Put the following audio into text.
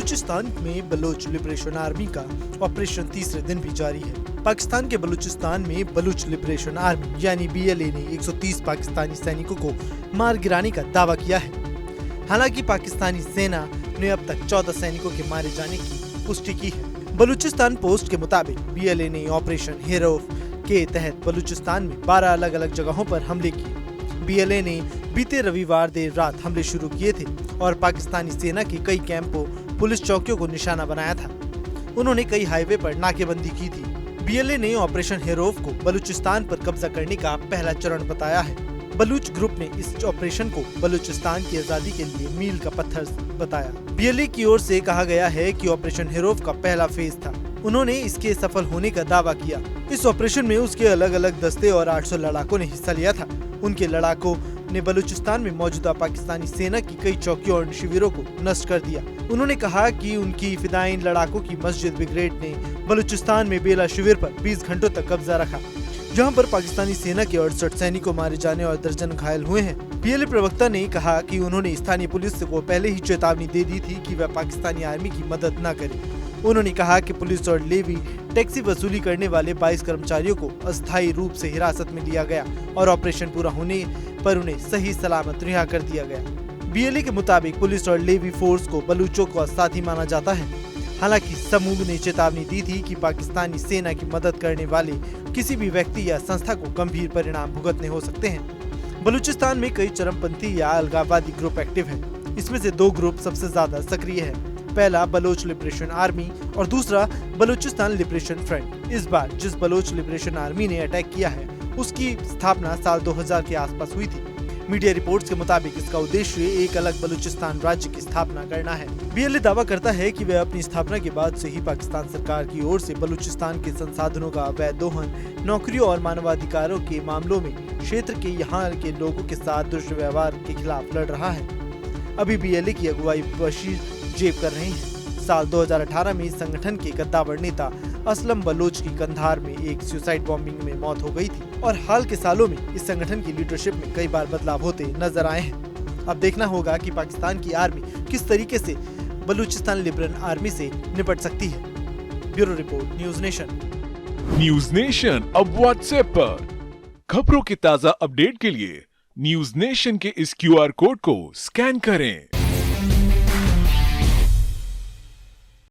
बलूचिस्तान में Bloch liberation army का operation तीसरे दिन भी जारी है। पाकिस्तान के बलूचिस्तान में बलूच लिबरेशन आर्मी यानी BLA ने 130 पाकिस्तानी सैनिकों को मार गिराने का दावा किया है। हालांकि पाकिस्तानी सेना ने अब तक 14 सैनिकों के मारे जाने की पुष्टि की है। बलूचिस्तान पोस्ट के मुताबिक BLA ने ऑपरेशन हेरोफ के तहत बलूचिस्तान में 12 अलग अलग जगहों पर हमले किए। BLA ने बीते रविवार देर रात हमले शुरू किए थे और पाकिस्तानी सेना के कई कैंपों, पुलिस चौकियों को निशाना बनाया था। उन्होंने कई हाईवे पर नाकेबंदी की थी। BLA ने ऑपरेशन हेरोफ को बलूचिस्तान पर कब्जा करने का पहला चरण बताया है। बलूच ग्रुप ने इस ऑपरेशन को बलूचिस्तान की आजादी के लिए मील का पत्थर बताया। BLA की ओर से कहा गया है कि ऑपरेशन हेरोफ का पहला फेज था। उन्होंने इसके सफल होने का दावा किया। इस ऑपरेशन में उसके अलग अलग दस्ते और 800 लड़ाकों ने हिस्सा लिया था। उनके लड़ाकों ने बलूचिस्तान में मौजूदा पाकिस्तानी सेना की कई चौकियों और शिविरों को नष्ट कर दिया। उन्होंने कहा कि उनकी फिदायीन लड़ाकों की मस्जिद ब्रिगेड ने बलूचिस्तान में बेला शिविर पर 20 घंटों तक कब्जा रखा, जहां पर पाकिस्तानी सेना के 68 सैनिकों मारे जाने और दर्जन घायल हुए हैं। BLA प्रवक्ता ने कहा कि उन्होंने स्थानीय पुलिस को पहले ही चेतावनी दे दी थी कि वह पाकिस्तानी आर्मी की मदद न करे। उन्होंने कहा कि पुलिस और लेवी टैक्सी वसूली करने वाले 22 कर्मचारियों को अस्थायी रूप से हिरासत में लिया गया और ऑपरेशन पूरा होने पर उन्हें सही सलामत रिहा कर दिया गया। BLA के मुताबिक पुलिस और लेवी फोर्स को बलूचों का साथी माना जाता है। हालांकि समूह ने चेतावनी दी थी कि पाकिस्तानी सेना की मदद करने वाले किसी भी व्यक्ति या संस्था को गंभीर परिणाम भुगतने हो सकते हैं। बलूचिस्तान में कई चरमपंथी या अलगाववादी ग्रुप एक्टिव है। इसमें से 2 ग्रुप सबसे ज्यादा सक्रिय है। पहला बलोच लिबरेशन आर्मी और दूसरा बलूचिस्तान लिबरेशन फ्रंट। इस बार जिस बलोच लिबरेशन आर्मी ने अटैक किया है उसकी स्थापना साल 2000 के आसपास हुई थी। मीडिया रिपोर्ट्स के मुताबिक इसका उद्देश्य एक अलग बलूचिस्तान राज्य की स्थापना करना है। BLA दावा करता है कि वह अपनी स्थापना के बाद से ही पाकिस्तान सरकार की ओर से बलूचिस्तान के संसाधनों का अवैध दोहन, नौकरियों और मानवाधिकारों के मामलों में क्षेत्र के यहाँ के लोगों के साथ दुष्व्यवहार के खिलाफ लड़ रहा है। अभी BLA की अगुवाई बशीर जेब कर रहे हैं। साल 2018 में इस संगठन के कद्दावर नेता असलम बलोच की कंधार में एक सुसाइड बॉम्बिंग में मौत हो गई थी और हाल के सालों में इस संगठन की लीडरशिप में कई बार बदलाव होते नजर आए हैं। अब देखना होगा कि पाकिस्तान की आर्मी किस तरीके से बलूचिस्तान लिबरेशन आर्मी से निपट सकती है। Bureau report, news nation. News nation अब व्हाट्सएप पर खबरों के ताजा अपडेट के लिए न्यूज नेशन के इस QR कोड को स्कैन करें।